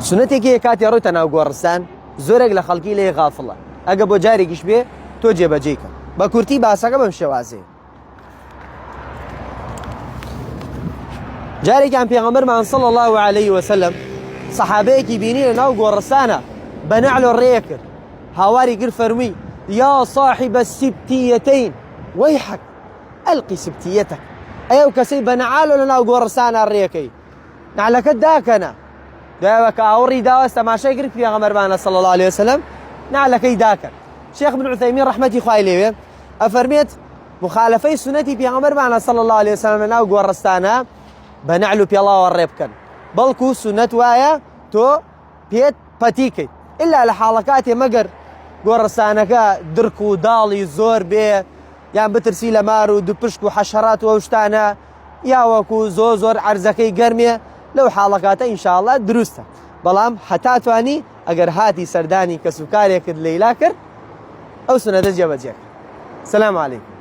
سنتێکی کاتی ڕۆیتە ناو گۆڕستان زۆرێک لە خەڵکی لێ غافڵە ئەگە بۆ جارێکیش بێ تۆ جێبەجێکە بە کورتی باسەکە بەم شێوازەیە. جارێکیان پێغەمبەرمان صلی الله عليه وسلم سەحابەیەکی بینی لە ناو گۆڕستانە بە نەعل و ڕێ کرد هاواری گر فەرمووی یا صاحب السبتیەتەین وەیحەک ئەلقی سبتیەتەک ئەو کەسەی بە نەعال لە ناو گۆڕستانە ڕێەکەی نعلەکەت داکەنە دوایەوە کە ئاوەڕی داوە تەماشای کرد پێغەمبەرمانە صلی الله عليه وسلم نعلەکەی داکەن. شێخ بن عوثەیمین ڕەحمەتی خوای لێوێ ئەفەرمێت مخالفەی سنەتی پێغەمبەرمانە صلی الله عليه وسلم لە ناو گۆڕستانە بە نەعل و پێڵاوە ڕێ بکەن بەڵکو سنەت وایە تۆ پێت پەتیکەیت ئللا لە حاڵەکاتێ مەگەر گۆڕستانەکە درک و داڵی زۆر بێ یان بترسی لە مار و دووپشک و حەشەرات و شتانە یاوەکو زۆر عەرزەکەی گەرمێ لەو حاڵەکاتە ئینشاءڵڵا دروستە. بەڵام هەتا توانی ئەگەر هاتی سەردانی کەسوکارێکت لەیلا کرد ئەو سنەتە جێبەجێ. سەلام عەلەیکم.